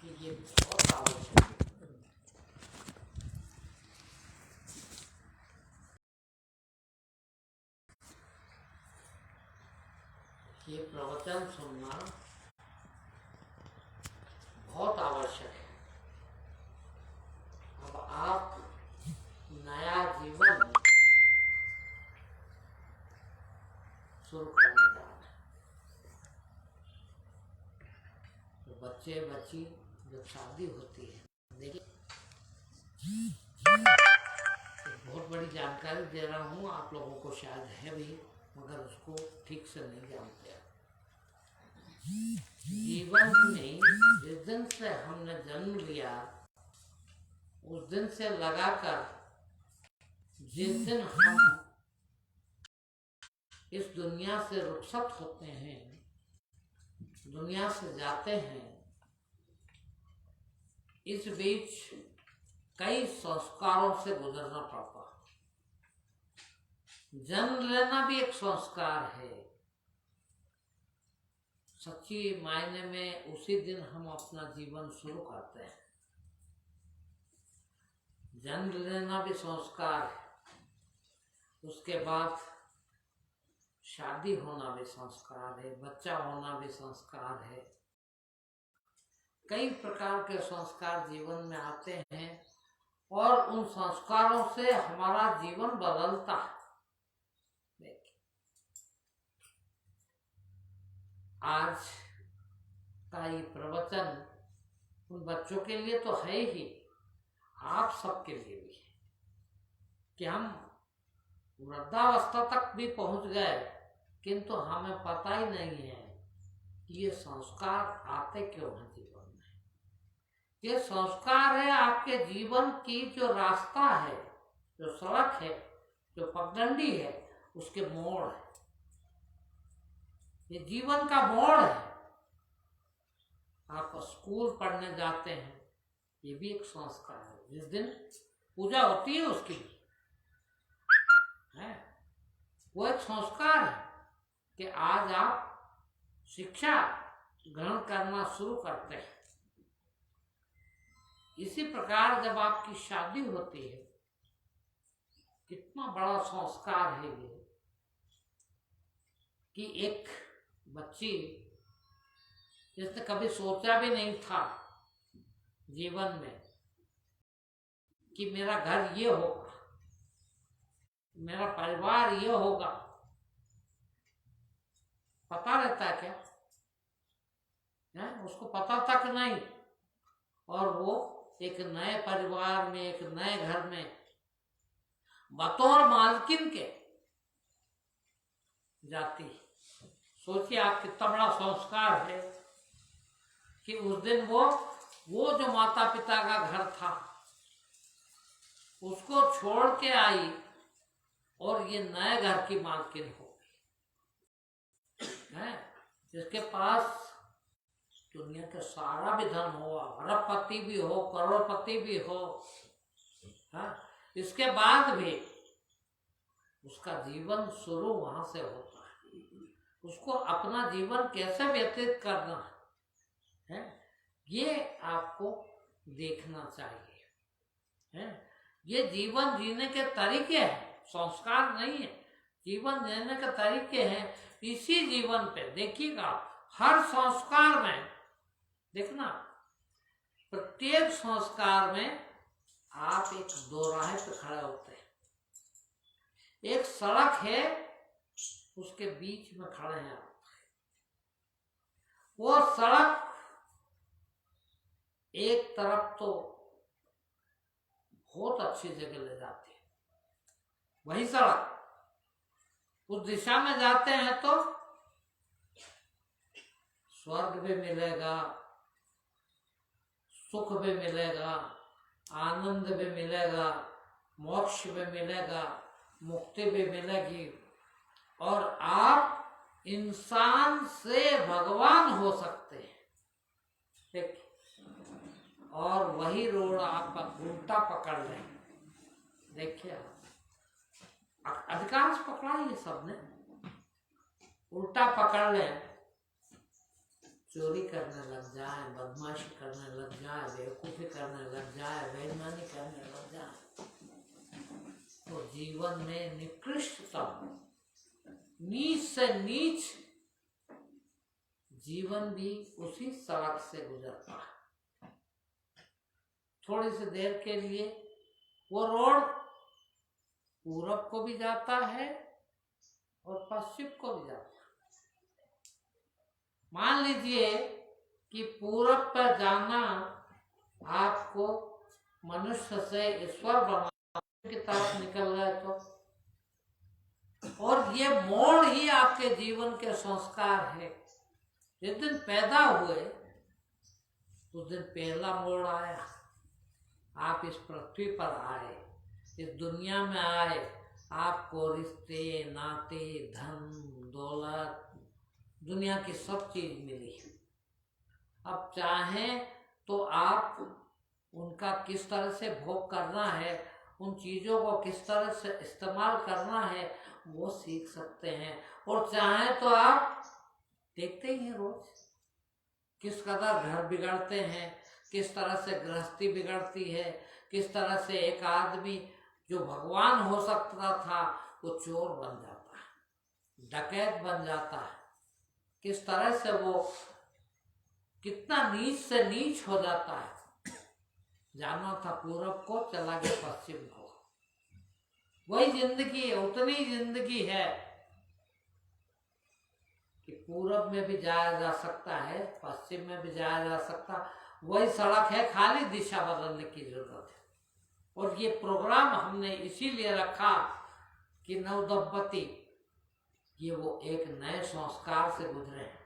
ये बहुत आवश्यक है। ये प्रवचन सुनना बहुत आवश्यक है। अब आप नया जीवन शुरू करने जा रहे हैं। तो बच्चे बच्ची जब शादी होती है, देखिए बहुत बड़ी जानकारी दे रहा हूँ, आप लोगों को शायद है भी, मगर उसको ठीक से नहीं जानते। जीवन में जिस दिन से हमने जन्म लिया उस दिन से लगाकर जिस दिन हम इस दुनिया से रुखसत होते हैं, दुनिया से जाते हैं, इस बीच कई संस्कारों से गुजरना पड़ता। जन्म लेना भी एक संस्कार है। सच्ची मायने में उसी दिन हम अपना जीवन शुरू करते हैं। जन्म लेना भी संस्कार है, उसके बाद शादी होना भी संस्कार है, बच्चा होना भी संस्कार है। कई प्रकार के संस्कार जीवन में आते हैं और उन संस्कारों से हमारा जीवन बदलता है। आज का ये प्रवचन उन बच्चों के लिए तो है ही, आप सबके लिए भी है कि हम वृद्धावस्था तक भी पहुंच गए, किंतु हमें पता ही नहीं है कि ये संस्कार आते क्यों हैं जीवन में। ये संस्कार है आपके जीवन की जो रास्ता है, जो सड़क है, जो पगडंडी है, उसके मोड़ है। ये जीवन का मोड़ है। आप स्कूल पढ़ने जाते हैं, ये भी एक संस्कार है। जिस दिन पूजा होती है उसकी है, वो एक संस्कार है कि आज आप शिक्षा ग्रहण करना शुरू करते हैं। इसी प्रकार जब आपकी शादी होती है, कितना बड़ा संस्कार है ये कि एक बच्ची जिसने कभी सोचा भी नहीं था जीवन में कि मेरा घर ये होगा, मेरा परिवार ये होगा, पता रहता है क्या है? उसको पता तक नहीं। और वो एक नए परिवार में, एक नए घर में बतौर मालकिन के जाती। सोचिए आप कितना बड़ा संस्कार है कि उस दिन वो जो माता पिता का घर था उसको छोड़ के आई और ये नए घर की मालकिन हो गई है, जिसके पास दुनिया का सारा भी धन हो, अरबपति भी हो, करोड़पति भी हो, है? इसके बाद भी उसका जीवन शुरू वहां से होता है। उसको अपना जीवन कैसे व्यतीत करना है, ये आपको देखना चाहिए है? ये जीवन जीने के तरीके हैं, संस्कार नहीं है। जीवन जीने के तरीके हैं। इसी जीवन पे देखिएगा, हर संस्कार में देखना, प्रत्येक संस्कार में आप एक दोराहे पे खड़े होते हैं। एक सड़क है, उसके बीच में खड़े हैं आप। वो सड़क एक तरफ तो बहुत अच्छी जगह ले जाती है, वही सड़क उस दिशा में जाते हैं तो स्वर्ग भी मिलेगा, सुख भी मिलेगा, आनंद भी मिलेगा, मोक्ष भी मिलेगा, मुक्ति भी मिलेगी और आप इंसान से भगवान हो सकते हैं। ठीक। और वही रोड आप उल्टा पकड़ लें। देखिए, अधिकांश पकड़ा ही सबने, उल्टा पकड़ लें, चोरी करने लग जाए, बदमाशी करने लग बेवकूफ़ी करने लग जाए, बेईमानी करने लग जाए, तो जीवन में निकृष्टतम, नीच से नीच जीवन भी उसी सड़क से गुजरता है। थोड़ी सी देर के लिए वो रोड पूरब को भी जाता है और पश्चिम को भी जाता है। मान लीजिए कि पूरब पर जाना आपको मनुष्य से ईश्वर बनाने की तरफ निकल गए तो, और ये मोड़ ही आपके जीवन के संस्कार है। जिस दिन पैदा हुए उस दिन पहला मोड़ आया, आप इस पृथ्वी पर आए, इस दुनिया में आए, आपको रिश्ते, नाते, धन, दौलत, दुनिया की सब चीज मिली। अब चाहें तो आप उनका किस तरह से भोग करना है, उन चीज़ों को किस तरह से इस्तेमाल करना है, वो सीख सकते हैं। और चाहें तो आप देखते ही हैं रोज किस कदर घर बिगड़ते हैं, किस तरह से गृहस्थी बिगड़ती है, किस तरह से एक आदमी जो भगवान हो सकता था वो चोर बन जाता है, डकैत बन जाता है, किस तरह से वो कितना नीच से नीच हो जाता है। जाना था पूरब को, चला गया पश्चिम को। वही जिंदगी, उतनी जिंदगी है कि पूरब में भी जाया जा सकता है, पश्चिम में भी जाया जा सकता, वही सड़क है, खाली दिशा बदलने की जरूरत है। और ये प्रोग्राम हमने इसीलिए रखा कि नवदंपति ये वो एक नए संस्कार से गुजरे हैं।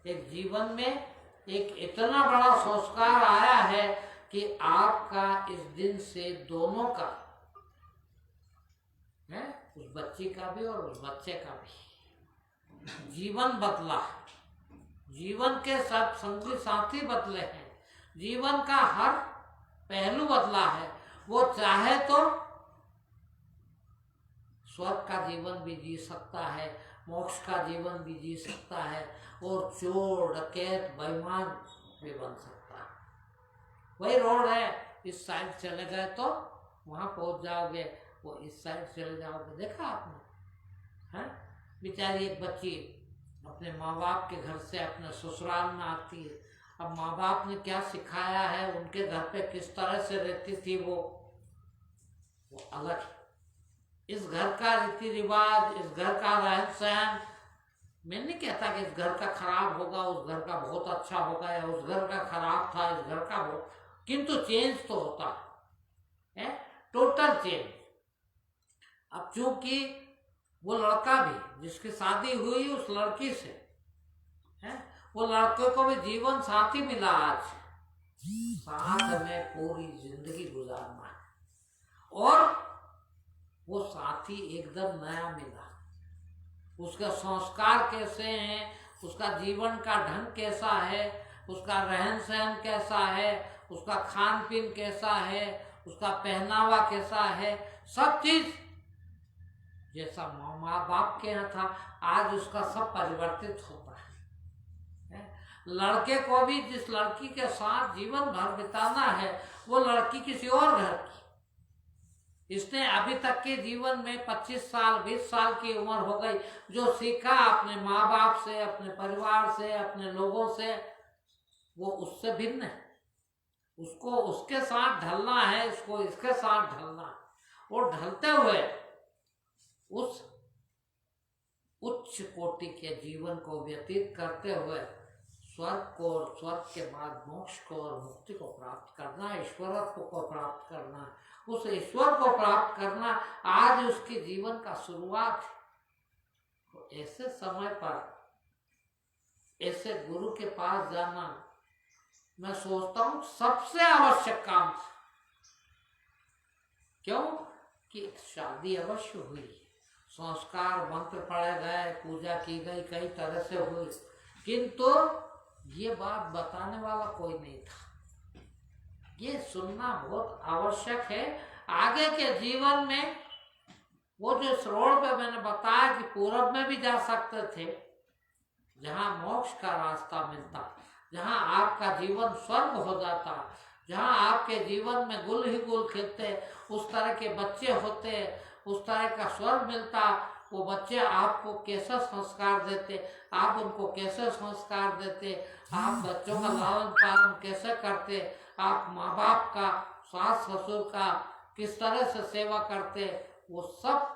एक जीवन में एक इतना बड़ा संस्कार आया है कि आपका इस दिन से दोनों का है, उस बच्ची का भी और उस बच्चे का भी जीवन बदला है। जीवन के सब संगी साथी बदले हैं, जीवन का हर पहलू बदला है। वो चाहे तो स्वर्ग का जीवन भी जी सकता है, मोक्ष का जीवन भी जी सकता है, और चोर, डकैत, बेईमान भी बन सकता है। वही रोड है, इस साइड चले गए तो वहां पहुंच जाओगे, वो इस साइड चले जाओगे। देखा आपने, है बेचारी एक बच्ची अपने माँ बाप के घर से अपने ससुराल में आती है। अब माँ बाप ने क्या सिखाया है, उनके घर पे किस तरह से रहती थी वो अलग। इस घर का रीति रिवाज, इस घर का रहन सहन, मैं नहीं कहता कि इस घर का खराब होगा, उस घर का बहुत अच्छा होगा, या उस घर का खराब था, इस घर का हो, किंतु चेंज तो होता है, टोटल चेंज। अब चूंकि वो लड़का भी जिसकी शादी हुई उस लड़की से है, वो लड़के को भी जीवन साथी मिला, आज साथ में पूरी जिंदगी गुजारना है, और वो साथी एकदम नया मिला। उसका संस्कार कैसे हैं, उसका जीवन का ढंग कैसा है, उसका रहन सहन कैसा है, उसका खान पीन कैसा है, उसका पहनावा कैसा है, सब चीज जैसा माँ बाप के यहाँ था, आज उसका सब परिवर्तित होता है। लड़के को भी जिस लड़की के साथ जीवन भर बिताना है, वो लड़की किसी और घर की, इसने अभी तक के जीवन में 25 साल 20 साल की उम्र हो गई, जो सीखा अपने माँ बाप से, अपने परिवार से, अपने लोगों से, वो उससे भिन्न है। उसको उसके साथ ढलना है, इसको इसके साथ ढलना है, और ढलते हुए उस उच्च कोटि के जीवन को व्यतीत करते हुए स्वर्ग को, और स्वर्ग के बाद मोक्ष को और मुक्ति को प्राप्त करना, ईश्वरत्व को प्राप्त करना, उस ईश्वर को प्राप्त करना आज उसके जीवन का शुरुआत है। तो ऐसे समय पर ऐसे गुरु के पास जाना, मैं सोचता हूँ सबसे आवश्यक काम था। क्यों कि शादी अवश्य हुई, संस्कार मंत्र पढ़े गए, पूजा की गई, कई तरह से हुई, किंतु ये बात बताने वाला कोई नहीं था। ये सुनना बहुत आवश्यक है। आगे के जीवन में वो जो इस रोड पे मैंने बताया कि पूरब में भी जा सकते थे, जहाँ मोक्ष का रास्ता मिलता, जहाँ आपका जीवन स्वर्ग हो जाता, जहाँ आपके जीवन में गुल ही गुल खिलते, उस तरह के बच्चे होते, उस तरह का स्वर मिलता, वो बच्चे आपको कैसा संस्कार देते, आप उनको कैसे संस्कार देते, आप बच्चों का लालन पालन कैसे करते, आप माँ बाप का, सास ससुर का किस तरह से सेवा करते, वो सब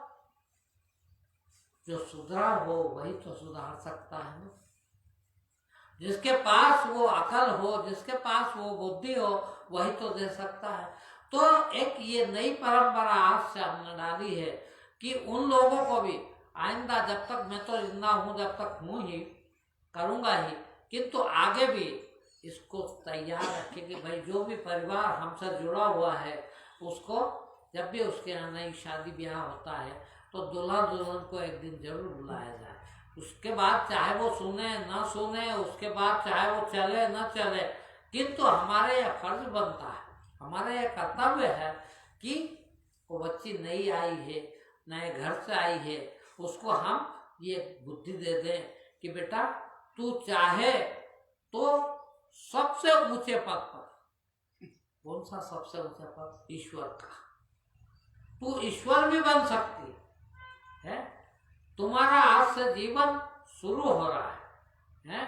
जो सुधरा हो वही तो सुधार सकता है ना। जिसके पास वो अकल हो, जिसके पास वो बुद्धि हो, वही तो दे सकता है। तो एक ये नई परंपरा आज से हमने डाली है कि उन लोगों को भी आइंदा, जब तक मैं तो जिंदा हूँ, जब तक हूँ ही, करूँगा ही, किंतु आगे भी इसको तैयार रखें कि भाई जो भी परिवार हमसे जुड़ा हुआ है उसको, जब भी उसके यहाँ नई शादी ब्याह होता है तो दुल्हा दुल्हन को एक दिन जरूर बुलाया जाए। उसके बाद चाहे वो सुने ना सुने, उसके बाद चाहे वो चले ना चले, किंतु हमारे यह फर्ज बनता है, हमारा यह कर्तव्य है कि वो बच्ची नई आई है, नए घर से आई है, उसको हम ये बुद्धि दे दें कि बेटा तू चाहे तो सबसे ऊंचे पद पर, कौन सा सबसे ऊंचा पद? ईश्वर का। तू ईश्वर भी बन सकती है। तुम्हारा आज से जीवन शुरू हो रहा है,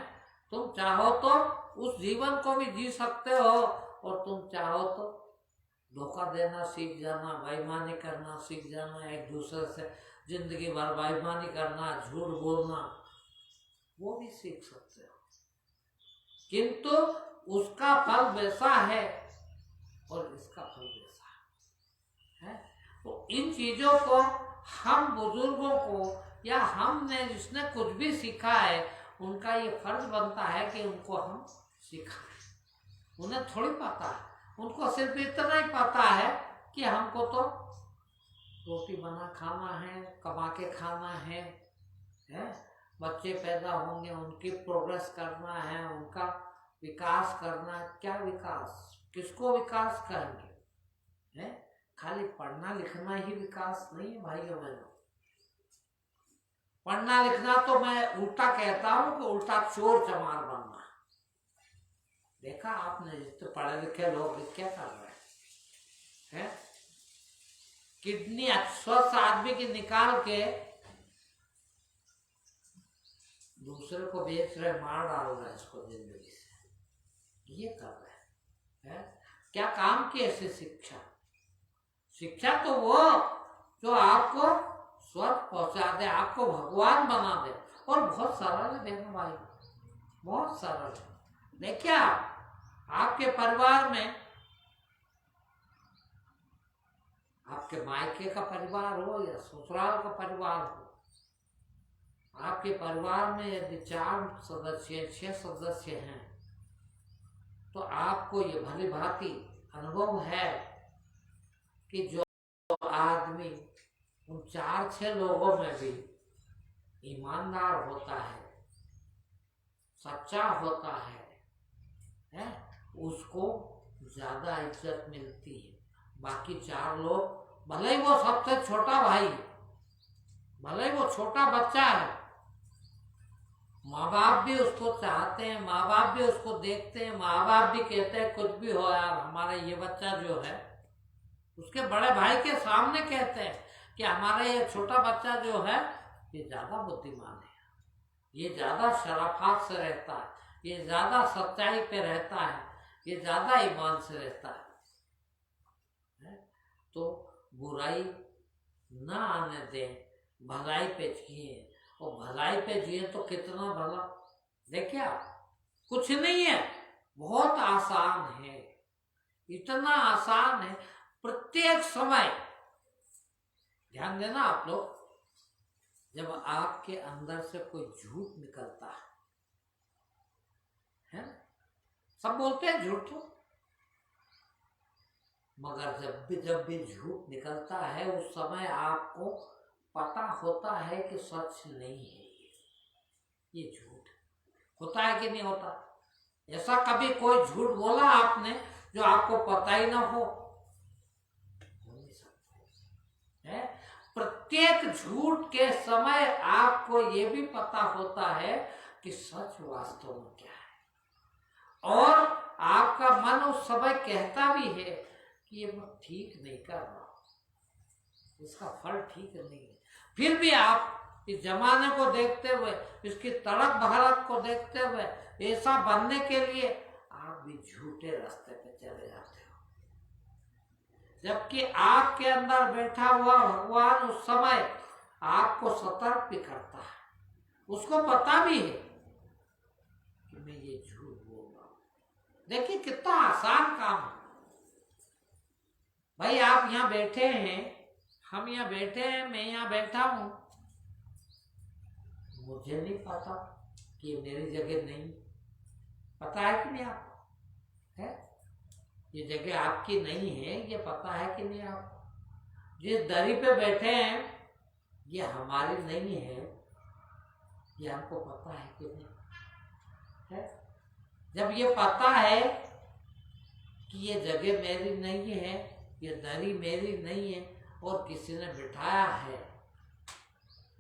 तुम चाहो तो उस जीवन को भी जी सकते हो, और तुम चाहो तो धोखा देना सीख जाना, बेईमानी करना सीख जाना, एक दूसरे से जिंदगी भर बेईमानी करना, झूठ बोलना, वो भी सीख सकते हो, किंतु उसका फल वैसा है और इसका फल वैसा है। तो इन चीजों को हम बुजुर्गों को, या हमने जिसने कुछ भी सीखा है, उनका ये फर्ज बनता है कि उनको हम सिखाएं। उन्हें थोड़ी पता है, उनको सिर्फ इतना ही पता है कि हमको तो रोटी बना खाना है, कमा के खाना है, बच्चे पैदा होंगे, उनकी प्रोग्रेस करना है, उनका विकास करना है। क्या विकास? किसको विकास करेंगे? खाली पढ़ना लिखना ही विकास नहीं है भाइयों बहनों। पढ़ना लिखना तो मैं उल्टा कहता हूं कि उल्टा चोर चमार बनना। देखा आपने, जितने पढ़े लिखे लोग क्या कर रहे हैं? किडनी स्वस्थ आदमी की निकाल के दूसरे को बेच रहे, मार डाल रहे इसको जिंदगी से, ये कर रहे हैं। क्या काम की ऐसी शिक्षा? शिक्षा तो वो जो आपको स्वर्ग पहुंचा दे, आपको भगवान बना दे। और बहुत सरल है बहनों भाई, बहुत सरल है। देखिए आपके परिवार में, आपके मायके का परिवार हो या ससुराल का परिवार हो, आपके परिवार में यदि 4 सदस्य 6 सदस्य हैं, तो आपको ये भली भांति अनुभव है कि जो आदमी उन 4-6 लोगों में भी ईमानदार होता है, सच्चा होता है, उसको ज्यादा इज्जत मिलती है। बाकी 4 लोग, भले ही वो सबसे छोटा भाई, भले ही वो छोटा बच्चा है, माँ बाप भी उसको चाहते हैं, माँ बाप भी उसको देखते हैं, माँ बाप भी कहते हैं कुछ भी हो यार, हमारा ये बच्चा जो है, उसके बड़े भाई के सामने कहते हैं कि हमारा ये छोटा बच्चा जो है ये ज्यादा बुद्धिमान है, ये ज्यादा शराफत से रहता है, ये ज्यादा सच्चाई पे रहता है, ये ज्यादा ईमान से रहता है। तो बुराई ना आने दें, भलाई पे जिए, और भलाई पे जिए तो कितना भला। देखिए कुछ नहीं है, बहुत आसान है, इतना आसान है। प्रत्येक समय ध्यान देना आप लोग, जब आपके अंदर से कोई झूठ निकलता है, सब बोलते हैं झूठ, मगर जब भी झूठ निकलता है, उस समय आपको पता होता है कि सच नहीं है, ये झूठ होता है कि नहीं होता? ऐसा कभी कोई झूठ बोला आपने जो आपको पता ही ना हो नहीं सकता है। प्रत्येक झूठ के समय आपको ये भी पता होता है कि सच वास्तव में क्या है। और आपका मन उस समय कहता भी है कि ये मैं ठीक नहीं कर रहा, इसका फल ठीक नहीं है, फिर भी आप इस जमाने को देखते हुए, इसकी तड़क भड़क को देखते हुए, ऐसा बनने के लिए आप भी झूठे रास्ते पे चले जाते हो। जबकि आपके अंदर बैठा हुआ भगवान उस समय आपको सतर्क भी करता है, उसको पता भी है कि मैं ये झूठ बोल रहा हूं। देखिए कितना आसान काम है भाई। आप यहाँ बैठे हैं, हम यहाँ बैठे हैं, मैं यहाँ बैठा हूं, मुझे नहीं पता कि मेरी जगह नहीं, पता है कि नहीं आपको? है ये जगह आपकी नहीं है, ये पता है कि नहीं आपको? जिस दरी पे बैठे हैं ये हमारी नहीं है, ये हमको पता है कि नहीं? है जब ये पता है कि ये जगह मेरी नहीं है, ये दरी मेरी नहीं है, और किसी ने बिठाया है,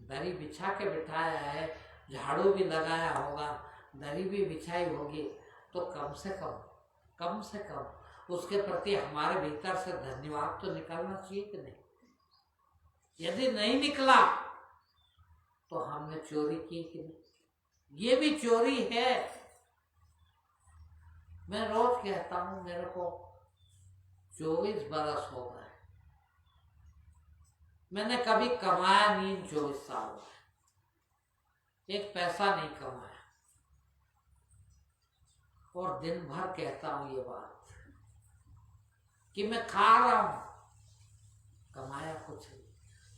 दरी बिछा के बिठाया है, झाड़ू भी लगाया होगा, दरी भी बिछाई होगी, तो कम से कम उसके प्रति हमारे भीतर से धन्यवाद तो निकलना चाहिए कि नहीं? यदि नहीं निकला तो हमने चोरी की कि नहीं? ये भी चोरी है। मैं रोज कहता हूं मेरे को 24 बरस हो गए, मैंने कभी कमाया नहीं 24 साल में, एक पैसा नहीं कमाया, और दिन भर कहता हूं ये बात कि मैं खा रहा हूं, कमाया कुछ नहीं,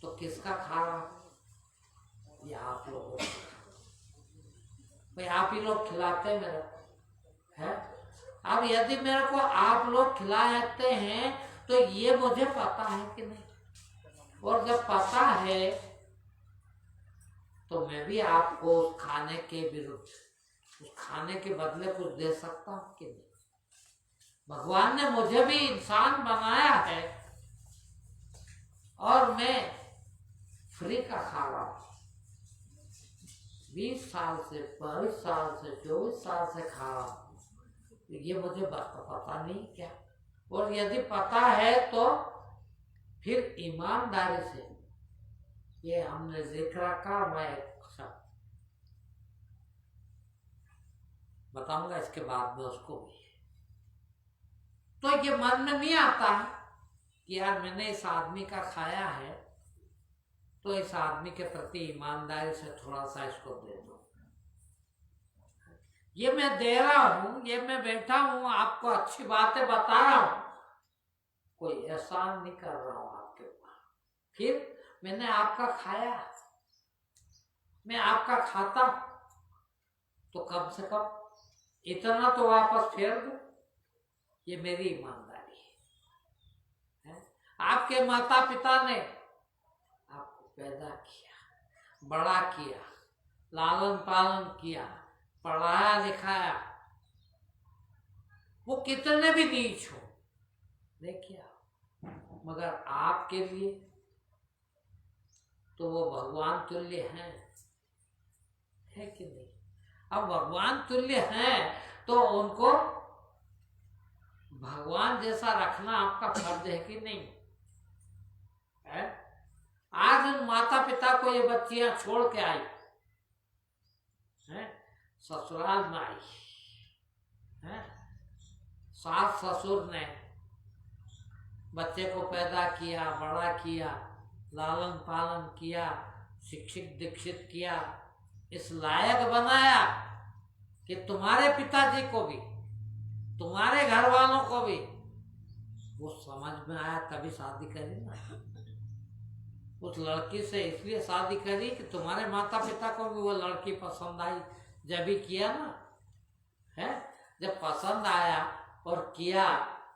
तो किसका खा रहा हूं? ये आप लोगों को। भाई आप ही लोग खिलाते मेरे को, है? अब यदि मेरे को आप लोग खिलाते हैं तो ये मुझे पता है कि नहीं? और जब पता है तो मैं भी आपको उस खाने के विरुद्ध, उस खाने के बदले कुछ दे सकता हूं कि नहीं? भगवान ने मुझे भी इंसान बनाया है और मैं फ्री का खा रहा हूं, 20 साल से, 22 साल से, 24 साल से खा रहा हूं, ये मुझे पता नहीं क्या? और यदि पता है तो फिर ईमानदारी से, ये हमने जिक्र का, मैं बताऊंगा इसके बाद में उसको भी, तो ये मन में नहीं आता कि यार मैंने इस आदमी का खाया है तो इस आदमी के प्रति ईमानदारी से थोड़ा सा इसको दे दो। ये मैं दे रहा हूं, ये मैं बैठा हूं, आपको अच्छी बातें बता रहा हूं, कोई एहसान नहीं कर रहा हूं आपके ऊपर। फिर मैंने आपका खाया, मैं आपका खाता, तो कम से कम इतना तो वापस फेर दो, ये मेरी ईमानदारी है। आपके माता पिता ने आपको पैदा किया, बड़ा किया, लालन पालन किया, पढ़ाया लिखाया, वो कितने भी नीच हो, देखिए, मगर आपके लिए तो वो भगवान तुल्य हैं, है कि नहीं? अब भगवान तुल्य हैं तो उनको भगवान जैसा रखना आपका फर्ज है कि नहीं है? आज उन माता पिता को ये बच्चियां छोड़ के आई हैं, ससुराल में आई हैं, सास ससुर ने बच्चे को पैदा किया, बड़ा किया, लालन पालन किया, शिक्षित दीक्षित किया, इस लायक बनाया कि तुम्हारे पिताजी को भी, तुम्हारे घर वालों को भी वो समझ में आया, तभी शादी करी ना। उस लड़की से इसलिए शादी करी कि तुम्हारे माता पिता को भी वो लड़की पसंद आई, जब भी किया ना, है? जब पसंद आया और किया,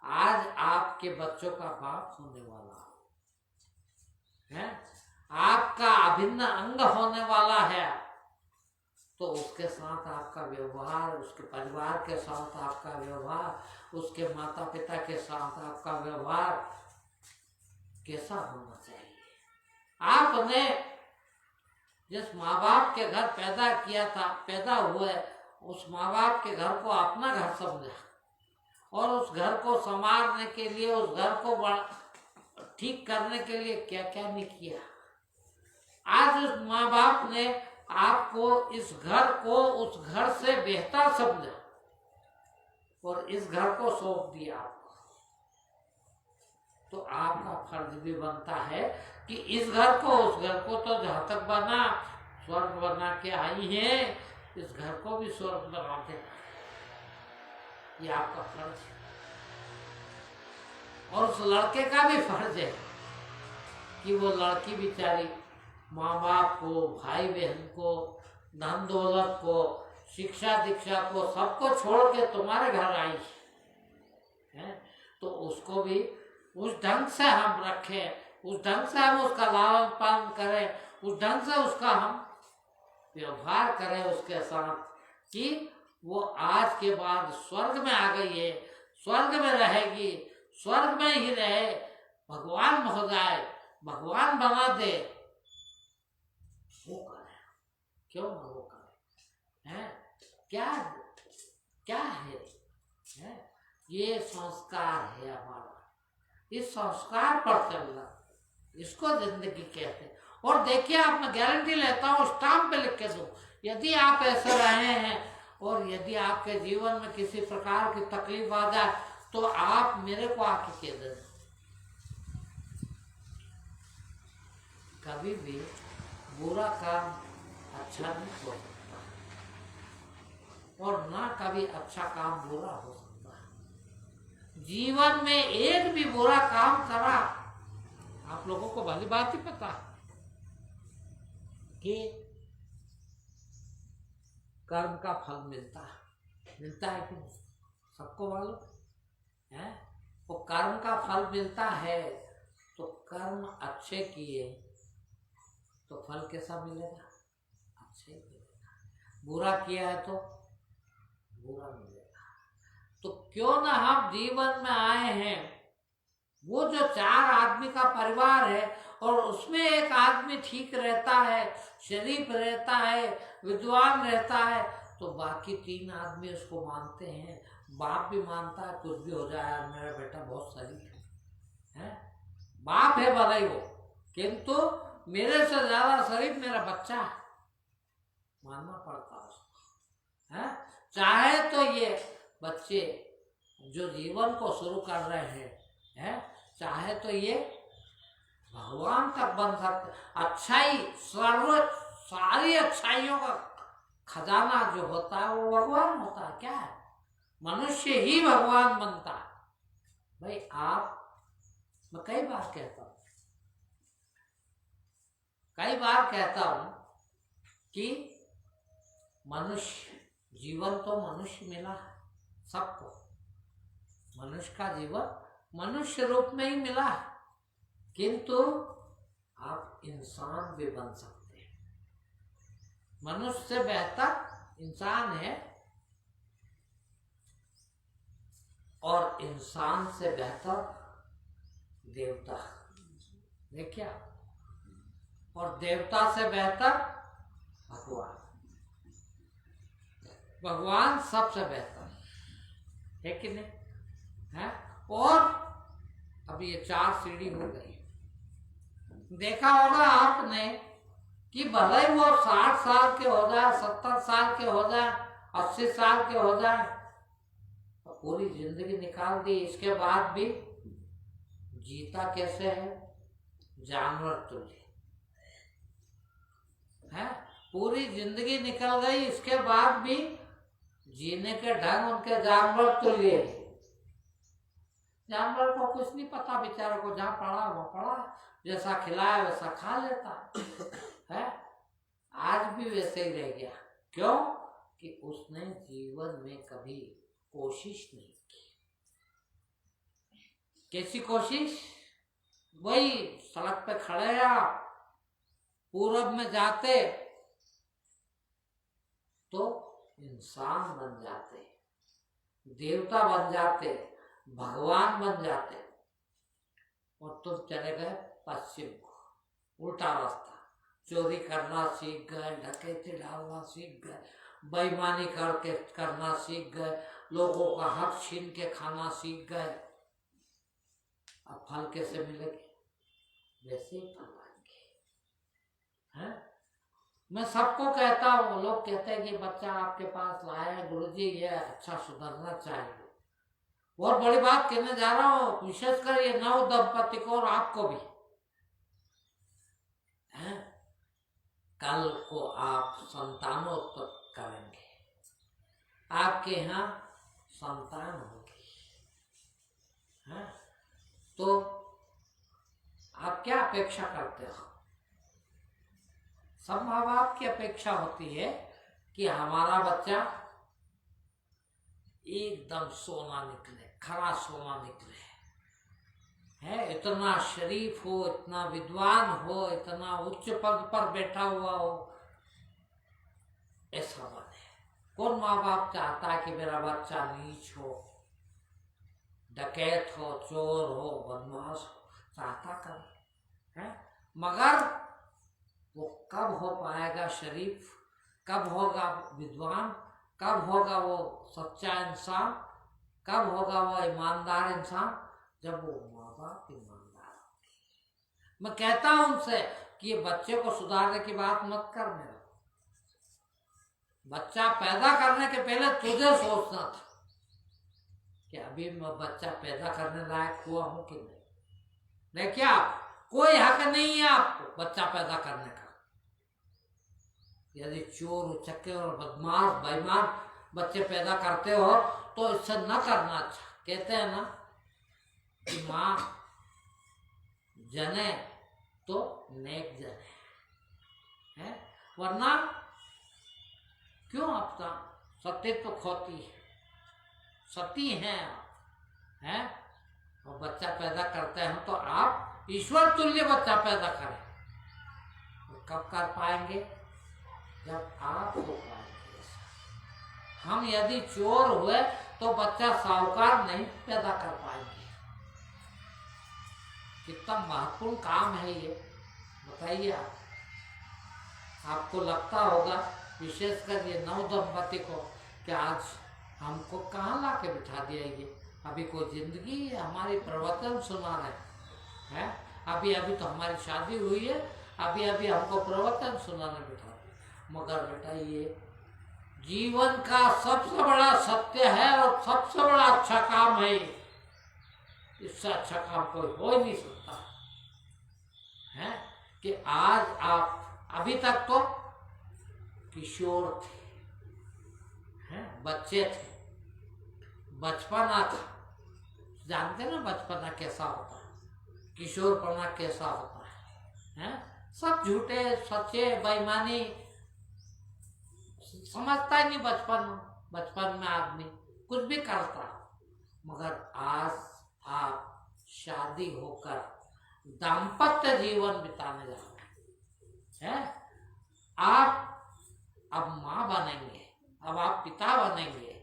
आज आपके बच्चों का बाप होने वाला है, आपका अभिन्न अंग होने वाला है, तो उसके साथ आपका व्यवहार, उसके परिवार के साथ आपका व्यवहार, उसके माता पिता के साथ आपका व्यवहार कैसा होना चाहिए? आपने जिस माँ बाप के घर पैदा किया था, पैदा हुए, उस माँ बाप के घर को अपना घर समझा और उस घर को संवारने के लिए, उस घर को ठीक करने के लिए क्या क्या नहीं किया। आज उस माँ बाप ने आपको इस घर को उस घर से बेहतर समझा और इस घर को सौंप दिया आपको, तो आपका फर्ज भी बनता है कि इस घर को, उस घर को तो जहां तक बना स्वर्ग बना के आई है, इस घर को भी स्वर्ग बना देना, ये आपका फर्ज है। और उस लड़के का भी फर्ज है कि वो लड़की बेचारी माँ बाप को, भाई बहन को, धन दौलत को, शिक्षा दीक्षा को, सबको छोड़ के तुम्हारे घर आई है, तो उसको भी उस ढंग से हम रखें, उस ढंग से हम उसका लालन पालन करें, उस ढंग से उसका हम व्यवहार करें उसके साथ कि वो आज के बाद स्वर्ग में आ गई है, स्वर्ग में रहेगी, स्वर्ग में ही रहे, भगवान हो जाए, भगवान बना दे, वो करे, क्यों ना वो करे, है क्या क्या है? ये संस्कार है हमारा, इस संस्कार पर चलना, इसको जिंदगी कहते हैं। और देखिए, आप मैं गारंटी लेता हूँ, स्टाम्प पे लिख के दो, यदि आप ऐसे रहे हैं और यदि आपके जीवन में किसी प्रकार की तकलीफ आ जाए तो आप मेरे को आके कह देना। कभी भी बुरा काम अच्छा नहीं हो सकता और ना कभी अच्छा काम बुरा हो सकता है। जीवन में एक भी बुरा काम करा, आप लोगों को भली बात ही पता है कि कर्म का फल मिलता है कि सबको मालूम है। वो कर्म का फल मिलता है, तो कर्म अच्छे किए तो फल कैसा मिलेगा? अच्छे मिलेगा। बुरा किया है तो बुरा मिलेगा। तो क्यों ना हम जीवन में आए हैं, वो जो 4 आदमी का परिवार है और उसमें एक आदमी ठीक रहता है, शरीफ रहता है, विद्वान रहता है, तो बाकी 3 आदमी उसको मानते हैं। बाप भी मानता है, कुछ भी हो जाए मेरा बेटा बहुत शरीफ है, बाप है भले ही वो, किंतु मेरे से ज्यादा शरीफ मेरा बच्चा है, मानना पड़ता है। चाहे तो ये बच्चे जो जीवन को शुरू कर रहे हैं, चाहे तो ये भगवान तक बन सकते। अच्छाई, सारी अच्छाइयों का खजाना जो होता है वो भगवान होता है। क्या है? मनुष्य ही भगवान बनता है। भाई मैं कई बार कहता हूं कि मनुष्य जीवन तो मनुष्य मिला है सबको, मनुष्य का जीवन मनुष्य रूप में ही मिला है, किंतु आप इंसान भी बन सकते हैं। मनुष्य से बेहतर इंसान है और इंसान से बेहतर देवता, देखिए, और देवता से बेहतर भगवान। भगवान सबसे बेहतर है कि नहीं है? और अब ये 4 सीढ़ी हो गई। देखा होगा आपने कि भले ही वो 60 साल के हो जाए, 70 साल के हो जाए, 80 साल के हो जाए, तो पूरी जिंदगी निकाल दी, इसके बाद भी जीता कैसे है? जानवर तुल्य है। पूरी जिंदगी निकल गई, इसके बाद भी जीने के ढंग उनके जानवर तुल्य है। जानवर को कुछ नहीं पता, बेचारे को जहाँ पड़ा वो पड़ा, जैसा खिलाया वैसा खा लेता है। आज भी वैसे ही रह गया। क्यों? कि उसने जीवन में कभी कोशिश नहीं की। कैसी कोशिश? वही सड़क पे खड़े हैं आप, पूरब में जाते तो इंसान बन जाते, देवता बन जाते, भगवान बन जाते, और तुम चले गए पश्चिम को, उल्टा रास्ता, चोरी करना सीख गए, डकैती डालना सीख गए, बेईमानी करके करना सीख गए, लोगों का हक छीन के खाना सीख गए। अब फल कैसे मिलेंगे? वैसे ही फल आएंगे। हैं? मैं सबको कहता हूँ, लोग कहते हैं कि बच्चा आपके पास लाए हैं गुरुजी, ये अच्छा सुधरना चाहिए। बहुत बड़ी बात कहने जा रहा हूँ, विशेषकर ये नव दंपति को और आपको भी। हैं? कल को आप संतानोत्पत्ति करेंगे, आपके यहाँ संतान होगी। हैं? तो आप क्या अपेक्षा करते हो? सब माँ बाप की अपेक्षा होती है कि हमारा बच्चा एकदम सोना निकले, खरा सोना निकले, है, इतना शरीफ हो, इतना विद्वान हो, इतना उच्च पद पर बैठा हुआ हो, ऐसा बने। कौन माँ बाप चाहता है कि मेरा बच्चा नीच हो, डकैत हो, चोर हो, बदमाश हो? चाहता कब है? मगर वो कब हो पाएगा शरीफ, कब होगा विद्वान, कब होगा वो सच्चा इंसान, कब होगा वो ईमानदार इंसान? जब वो माँ बाप ईमानदार होंगे। मैं कहता हूं उनसे कि ये बच्चे को सुधारने की बात मत कर मेरा। बच्चा पैदा करने के पहले तुझे सोचना था कि अभी मैं बच्चा पैदा करने लायक हुआ हूं कि नहीं। नहीं, क्या कोई हक नहीं है आपको बच्चा पैदा करने का। यदि चोर, उचक्के और बदमाश, बेईमान बच्चे पैदा करते हो तो इससे न करना अच्छा। कहते हैं ना कि माँ जने तो नेक जने, है, वरना क्यों आपका सत्य तो खोती है, सती हैं आप, हैं, और बच्चा पैदा करते हैं तो आप ईश्वर तुल्य बच्चा पैदा करें। और कब कर पाएंगे? जब आप हो पाएंगे। हम यदि चोर हुए तो बच्चा साहूकार नहीं पैदा कर पाएंगे। कितना महत्वपूर्ण काम है ये, बताइए आप। आपको लगता होगा, विशेषकर ये नव दंपति को, कि आज हमको कहाँ ला के बिठा दिया ये, अभी कोई जिंदगी है, हमारी प्रवचन सुना रहे हैं, अभी अभी तो हमारी शादी हुई है, अभी अभी हमको प्रवचन सुनाने बिठा दिया। मगर बेटा ये जीवन का सबसे बड़ा सत्य है और सबसे बड़ा अच्छा काम है। इससे अच्छा काम कोई हो ही नहीं सकता है कि आज आप, अभी तक तो किशोर थे, हैं, बच्चे थे, बचपना था, जानते ना बचपना कैसा होता है, किशोरपना कैसा होता है? सब झूठे सच्चे बेईमानी समझता ही नहीं। बचपन में आदमी कुछ भी करता, मगर आज आप शादी होकर दाम्पत्य जीवन बिताने जा रहे हैं। आप अब माँ बनेंगे, अब आप पिता बनेंगे,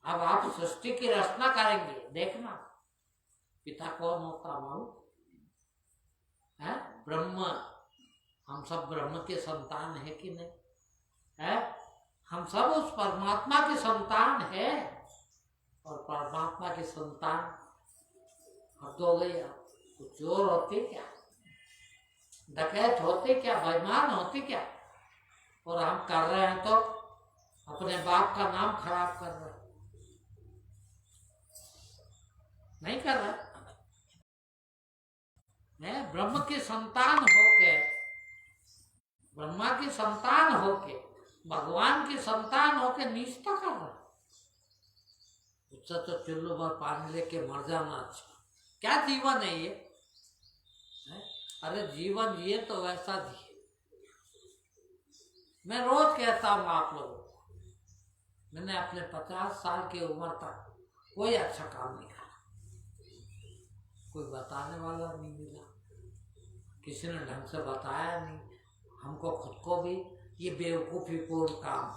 अब आप सृष्टि की रचना करेंगे। देखना पिता कौन होता मालूम है? ब्रह्म। हम सब ब्रह्म के संतान है कि नहीं है? हम सब उस परमात्मा के संतान है। और परमात्मा के संतान हद हो गई। आप तो चोर होते क्या, डकैत होते क्या, बेईमान होते क्या? और हम कर रहे हैं तो अपने बाप का नाम खराब कर रहे हैं। नहीं कर रहे। मैं ब्रह्म की संतान होके, ब्रह्मा की संतान होके, भगवान की संतान होके नीचता कर रहा। उससे तो चुल्लू भर पानी लेके मर जाना अच्छा। क्या जीवन है ये? अरे जीवन ये तो वैसा जिए। मैं रोज कहता हूँ आप लोगों को, मैंने अपने 50 साल की उम्र तक कोई अच्छा काम नहीं करा, कोई बताने वाला नहीं मिला, किसी ने ढंग से बताया नहीं। हमको खुद को भी ये बेवकूफ़ी पूर्ण काम,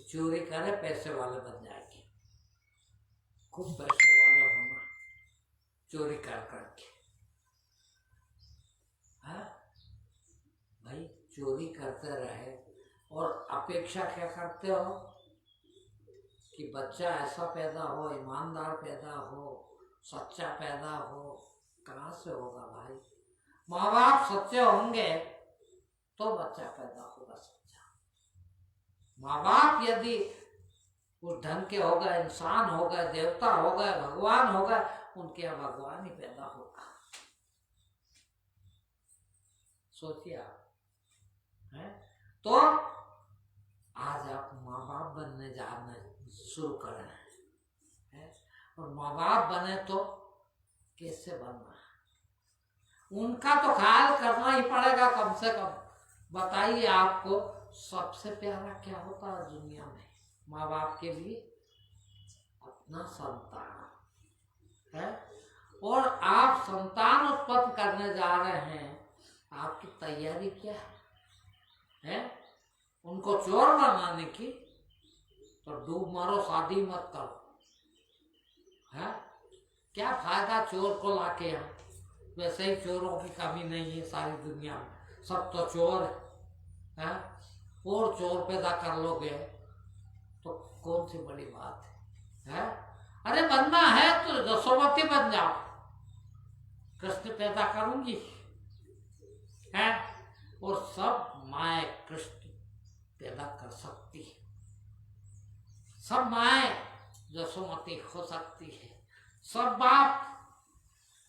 चोरी करे पैसे वाले बन जाएंगे, खूब पैसे वाले होना, चोरी कर करके। हाँ भाई, चोरी करते रहे और अपेक्षा क्या करते हो कि बच्चा ऐसा पैदा हो, ईमानदार पैदा हो, सच्चा पैदा हो। कहाँ से होगा भाई? माँ बाप सच्चे होंगे तो बच्चा पैदा होगा सच्चा। माँ बाप यदि उस ढंग के हो गए, इंसान हो गए, देवता हो गए, भगवान हो गए, उनके यहाँ भगवान ही पैदा होगा। सोचिए आप, है? तो आज आप माँ बाप बनने जाना शुरू कर रहे हैं, और माँ बाप बने तो कैसे बनना है? उनका तो ख्याल करना ही पड़ेगा कम से कम। बताइए आपको सबसे प्यारा क्या होता है दुनिया में माँ बाप के लिए? अपना संतान है। और आप संतान उत्पन्न करने जा रहे हैं, आपकी तैयारी क्या है? उनको चोर बनाने की? तो डूब मरो, शादी मत करो, है? क्या फायदा चोर को लाके यहाँ? वैसे ही चोरों की कमी नहीं है सारी दुनिया में, सब तो चोर है। और चोर पैदा कर लोगे तो कौन सी बड़ी बात है? अरे बनना है तो यशोमती बन जाओ, कृष्ण पैदा करूंगी, है? और सब माए कृष्ण पैदा कर सकती है, सब माए यशोमती हो सकती है, सब बाप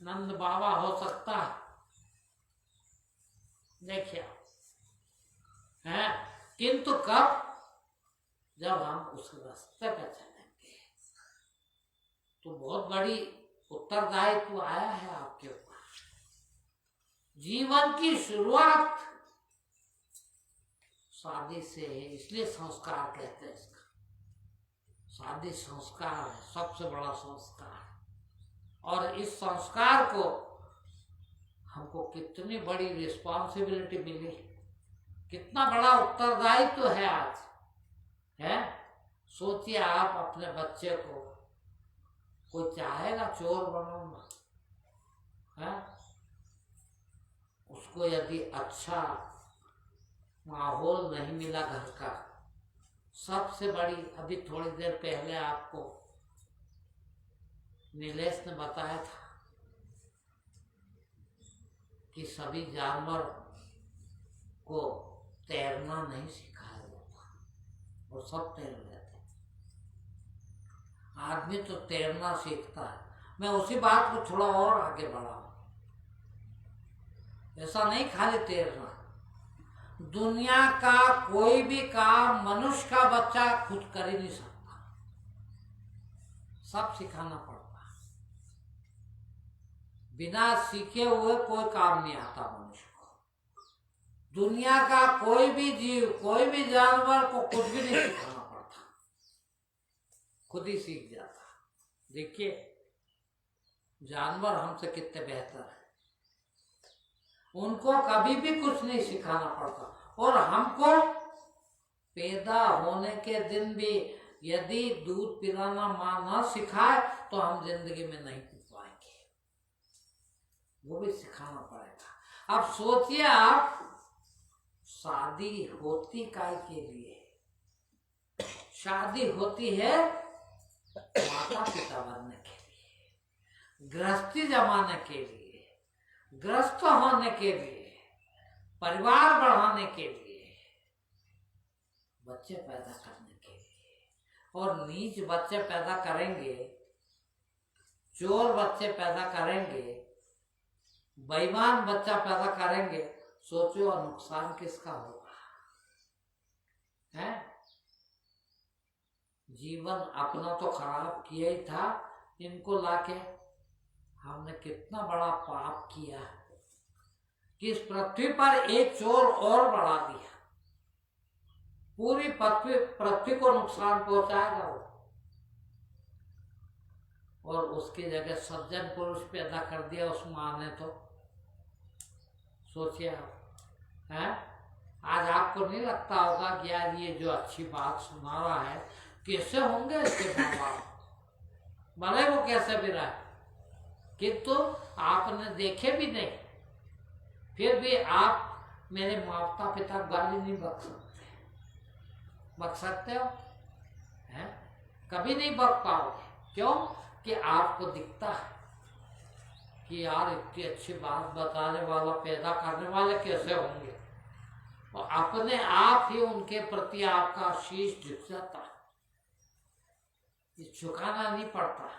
नंद बाबा हो सकता है। देखिए, है? किंतु कब? जब हम उस रास्ते पे चलेंगे तो बहुत बड़ी उत्तरदायित्व आया है आपके ऊपर। जीवन की शुरुआत शादी से है, इसलिए संस्कार कहते हैं इसका। शादी संस्कार है, सबसे बड़ा संस्कार। और इस संस्कार को हमको कितनी बड़ी रिस्पॉन्सिबिलिटी मिली, कितना बड़ा उत्तरदायित्व है आज, है? सोचिए आप अपने बच्चे को, कोई चाहेगा चोर बनाना, है? उसको यदि अच्छा माहौल नहीं मिला घर का, सबसे बड़ी, अभी थोड़ी देर पहले आपको नीलेश ने बताया था कि सभी जानवर को तैरना नहीं सिखाया जाता और सब तैर लेते। आदमी तो तैरना सीखता है। मैं उसी बात को थोड़ा और आगे बढ़ाऊं, ऐसा नहीं खाली तैरना, दुनिया का कोई भी काम मनुष्य का बच्चा खुद कर ही नहीं सकता, सब सिखाना पड़ता। बिना सीखे हुए कोई काम नहीं आता मनुष्य को। दुनिया का कोई भी जीव, कोई भी जानवर को कुछ भी नहीं सिखाना पड़ता, खुद ही सीख जाता। देखिए जानवर हमसे कितने बेहतर है, उनको कभी भी कुछ नहीं सिखाना पड़ता। और हमको पैदा होने के दिन भी यदि दूध पिलाना माँ ना सिखाए तो हम जिंदगी में नहीं पी पाएंगे, वो भी सिखाना पड़ेगा। अब सोचिए आप, शादी होती काय के लिए? शादी होती है माता पिता बनने के लिए, गृहस्थी जमाने के लिए, ग्रस्त होने के लिए, परिवार बढ़ाने के लिए, बच्चे पैदा करने के लिए। और नीच बच्चे पैदा करेंगे, चोर बच्चे पैदा करेंगे, बेईमान बच्चा पैदा करेंगे, सोचो और नुकसान किसका होगा, है? जीवन अपना तो खराब किया ही था, इनको लाके हमने कितना बड़ा पाप किया कि इस पृथ्वी पर एक चोर और बढ़ा दिया, पूरी पृथ्वी को नुकसान पहुंचाएगा वो। और उसकी जगह सज्जन पुरुष पैदा कर दिया उस माँ ने, तो सोचिए आप, हैं? आज आपको नहीं लगता होगा कि यार ये जो अच्छी बात सुना रहा है, कैसे होंगे इसके माँ बाप, भले वो कैसे भी रहे, किंतु आपने देखे भी नहीं, फिर भी आप मेरे माता पिता गाली नहीं बक सकते, बक सकते हो? हैं? कभी नहीं बक पाओगे। क्यों? कि आपको दिखता है कि यार इतनी अच्छी बात बताने वाला, पैदा करने वाले कैसे होंगे, और अपने आप ही उनके प्रति आपका शीश झुक जाता है। ये झुकाना नहीं पड़ता,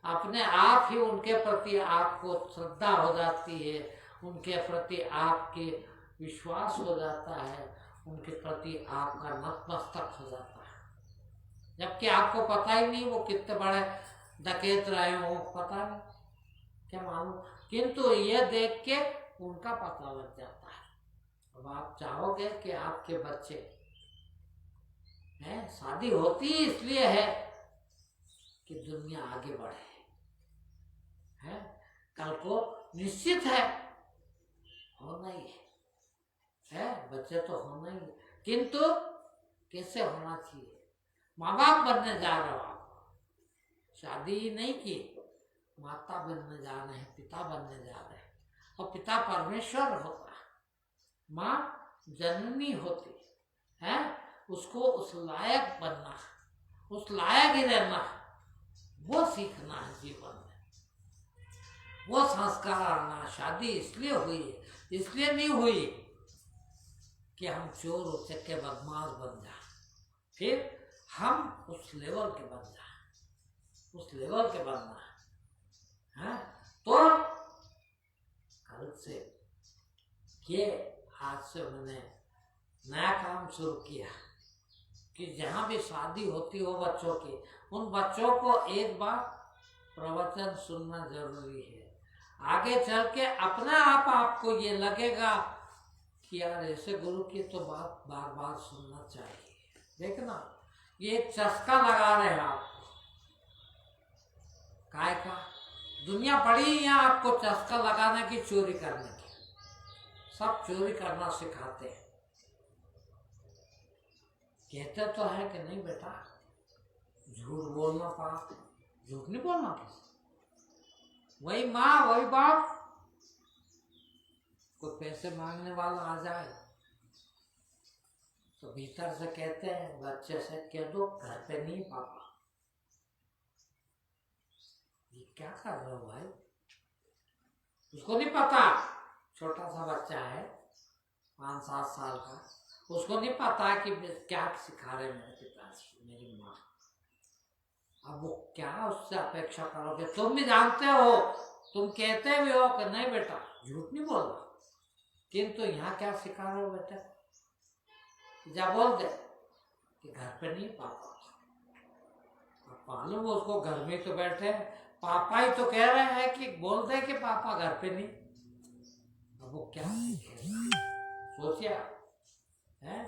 अपने आप ही उनके प्रति आपको श्रद्धा हो जाती है, उनके प्रति आपके विश्वास हो जाता है, उनके प्रति आपका नतमस्तक हो जाता है। जबकि आपको पता ही नहीं वो कितने बड़े डकैत रहे हो, पता नहीं, क्या मालूम, किंतु ये देख के उनका पता लग जाता है। अब आप चाहोगे कि आपके बच्चे हैं, शादी होती इसलिए है कि दुनिया आगे बढ़े, है, कल को निश्चित है होना ही है, बच्चे तो होना ही है, किंतु कैसे होना चाहिए? माँ बाप बनने जा रहे हो आप, शादी नहीं की, माता बनने जा रहे हैं, पिता बनने जा रहे हैं, और पिता परमेश्वर होता है, माँ जननी होती है, उसको उस लायक बनना, उस लायक ही रहना, वो सीखना है जीवन में, वो संस्कार आना। शादी इसलिए हुई है, इसलिए नहीं हुई कि हम चोर उचक्के बदमाश बन जाए, फिर हम उस लेवल के बन जाए, उस लेवल के बनना है। तो कल से ये आज से मैंने नया काम शुरू किया कि जहाँ भी शादी होती हो बच्चों की, उन बच्चों को एक बार प्रवचन सुनना जरूरी है। आगे चल के अपने आप आपको ये लगेगा कि यार ऐसे गुरु की तो बात बार बार सुनना चाहिए। देखना, ये एक चस्का लगा रहे हैं आपको, काय का? दुनिया पड़ी यहाँ आपको चस्का लगाने की, चोरी करने की, सब चोरी करना सिखाते हैं। कहते तो है कि नहीं बेटा, झूठ बोलना पाप, झूठ नहीं बोलना किसी, वही माँ वही बाप, कोई पैसे मांगने वाला आ जाए तो भीतर से कहते हैं बच्चे से, कह दो घर पे नहीं पापा। ये क्या कर रहे हो भाई? उसको नहीं पता, छोटा सा बच्चा है 5-7 साल का, उसको नहीं पता कि क्या सिखा रहे मेरे पिताजी, मेरी माँ। अब वो क्या उससे अपेक्षा करोगे? तुम भी जानते हो, तुम कहते भी हो कि नहीं बेटा झूठ नहीं बोलना, किंतु यहाँ क्या सिखा रहे हो बेटा? जा बोल दे कि घर पे नहीं पापा। अब मालूम उसको घर में तो बैठे पापा ही तो कह रहे हैं कि बोल दे कि पापा घर पे नहीं। अब वो क्या सीखेगा? सोचिए है।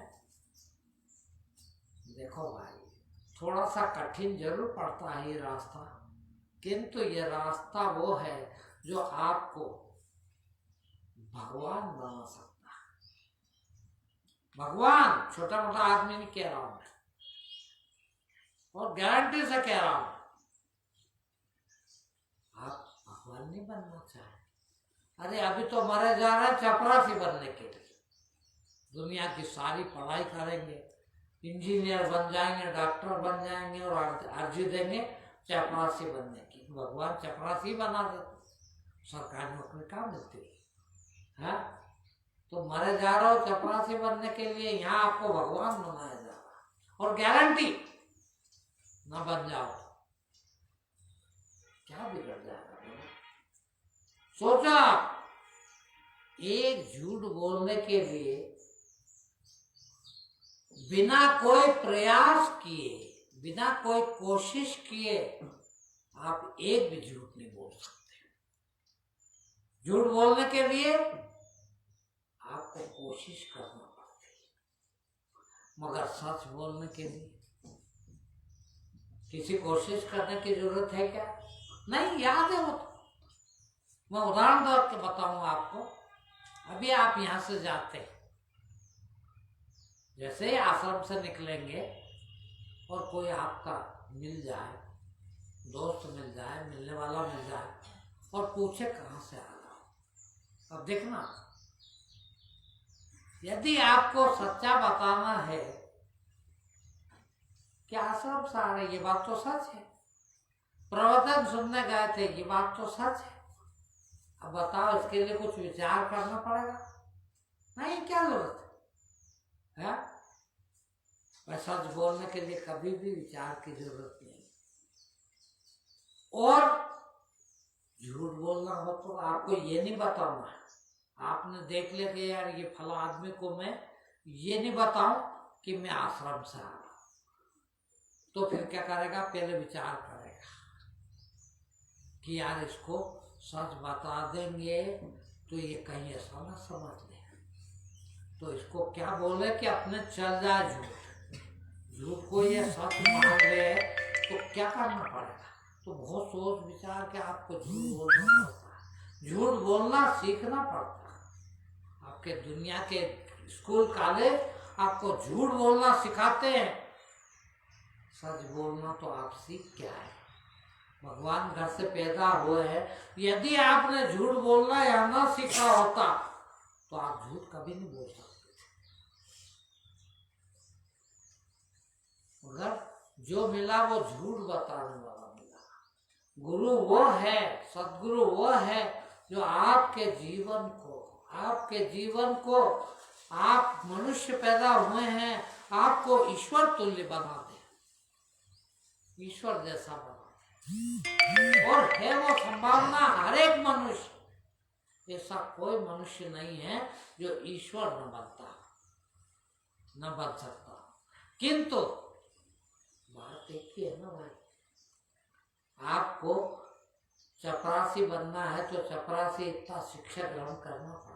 देखो भाई, थोड़ा सा कठिन जरूर पड़ता है ये रास्ता, किंतु ये रास्ता वो है जो आपको भगवान बना सकता है। भगवान, छोटा मोटा आदमी नहीं कह रहा हूं मैं, और गारंटी से कह रहा हूं, आप भगवान नहीं बनना चाहे। अरे अभी तो मरे जा रहे हैं चपरासी बनने के लिए, दुनिया की सारी पढ़ाई करेंगे, इंजीनियर बन जाएंगे, डॉक्टर बन जाएंगे, और अर्जी देंगे चपरासी बनने की। भगवान चपरासी बना देते, सरकारी नौकरी कहाँ मिलती है? तो मरे जा रहे हो चपरासी बनने के लिए, यहाँ आपको भगवान बनाया जा रहा है, और गारंटी न बन जाओ क्या बिगड़ जाएगा? सोचा, एक झूठ बोलने के लिए बिना कोई प्रयास किए, बिना कोई कोशिश किए आप एक भी झूठ नहीं बोल सकते। झूठ बोलने के लिए आपको कोशिश करना पड़ती है, मगर सच बोलने के लिए किसी कोशिश करने की जरूरत है क्या? नहीं, याद है वो तो। मैं उदाहरण दे के बताऊंगा आपको। अभी आप यहां से जाते हैं, जैसे ही आश्रम से निकलेंगे और कोई आपका मिल जाए, दोस्त मिल जाए, मिलने वाला मिल जाए, और पूछे कहाँ से आ रहा हो, अब देखना, यदि आपको सच्चा बताना है कि आश्रम से आ रहे, ये बात तो सच है। प्रवचन सुनने गए थे, ये बात तो सच है। अब बताओ, इसके लिए कुछ विचार करना पड़ेगा? नहीं, क्या जरूरत है? मैं सच बोलने के लिए कभी भी विचार की जरूरत नहीं। और झूठ बोलना हो तो आपको ये नहीं बताऊंगा, आपने देख लिया कि यार ये फला आदमी को मैं ये नहीं बताऊं कि मैं आश्रम से आ रहा, तो फिर क्या करेगा? पहले विचार करेगा कि यार इसको सच बता देंगे तो ये कहीं ऐसा ना समझ ले, तो इसको क्या बोले कि अपने चल जाए झूठ को ये सच मान ले, तो क्या करना पड़ेगा? तो बहुत सोच विचार के आपको झूठ बोलना पड़ता है, झूठ बोलना सीखना पड़ता है। आपके दुनिया के स्कूल कॉलेज आपको झूठ बोलना सिखाते हैं, सच बोलना तो आप सीख क्या है? भगवान घर से पैदा हुए हैं, यदि आपने झूठ बोलना या ना सीखा होता तो आप झूठ कभी नहीं बोल सकते थे। मगर जो मिला वो झूठ बताने वाला मिला। गुरु वो है, सदगुरु वो है जो आपके जीवन को आप मनुष्य पैदा हुए हैं, आपको ईश्वर तुल्य बना दे, ईश्वर जैसा बना दे। और है वो संभावना हर एक मनुष्य, ऐसा कोई मनुष्य नहीं है जो ईश्वर न बनता, न बन सकता। किंतु बात एक ही है ना भाई, आपको चपरासी बनना है तो चपरासी इतना शिक्षा ग्रहण करना पड़ेगी,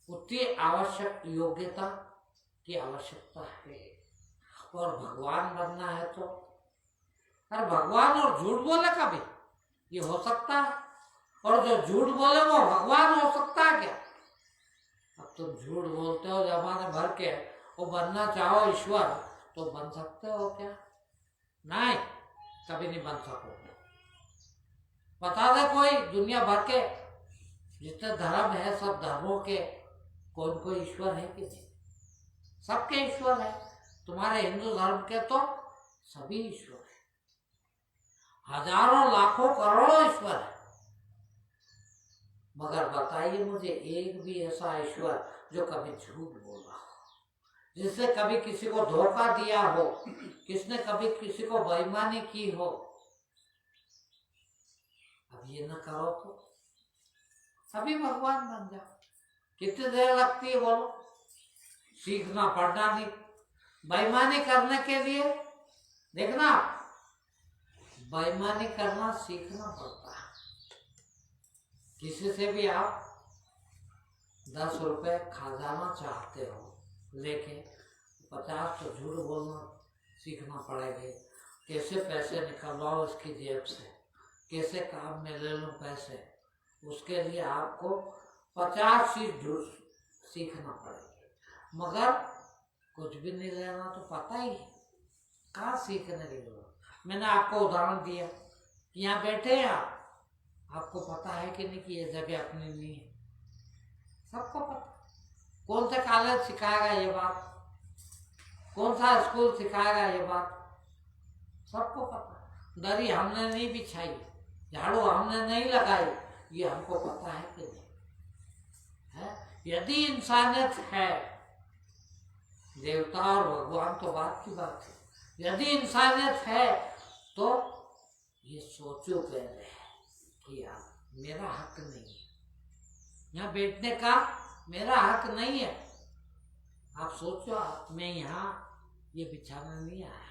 उतनी आवश्यक योग्यता की आवश्यकता है। और भगवान बनना है तो, अरे भगवान और झूठ बोले कभी ये हो सकता है? और जो झूठ बोले वो भगवान हो सकता है क्या? अब तुम झूठ बोलते हो जमाने भर के, वो बनना चाहो ईश्वर तो बन सकते हो क्या? नहीं, कभी नहीं बन सकोगे। बता दे कोई दुनिया भर के जितने धर्म है, सब धर्मों के कौन कोई ईश्वर है कि नहीं? सबके ईश्वर है। तुम्हारे हिंदू धर्म के तो सभी ईश्वर है, हजारों लाखों करोड़ों ईश्वर है, मगर बताइए मुझे एक भी ऐसा ईश्वर जो कभी झूठ बोला हो, जिसने कभी किसी को धोखा दिया हो, किसने कभी किसी को बेईमानी की हो? अब ये न करो तो अभी भगवान बन जाओ। कितनी देर लगती है बोलो? सीखना पढ़ना नहीं, बेईमानी करने के लिए देखना, बेईमानी करना सीखना पड़ता है। किसी से भी आप 10 रुपए खजाना चाहते हो लेके 50 तो झूठ बोलना सीखना पड़ेगा। कैसे पैसे निकलवाओ उसकी जेब से, कैसे काम में ले लूं पैसे, उसके लिए आपको 50 चीज झूठ सीखना पड़ेगी। मगर कुछ भी नहीं लेना तो पता ही है, कहाँ सीखने की जरूरत। मैंने आपको उदाहरण दिया, यहाँ बैठे हैं आप, आपको पता है कि नहीं कि ये जगह अपनी नहीं है? सबको पता। कौन सा कॉलेज सिखाएगा ये बात? कौन सा स्कूल सिखाएगा ये बात? सबको पता। दरी हमने नहीं बिछाई, झाड़ू हमने नहीं लगाई, ये हमको पता है कि नहीं है? यदि इंसानियत है, देवता और भगवान तो बात की बात है, यदि इंसानियत है तो ये सोचो पहले कि यार मेरा हक नहीं है, यहाँ बैठने का मेरा हक नहीं है। आप सोचो, मैं यहाँ ये बिछाने नहीं आया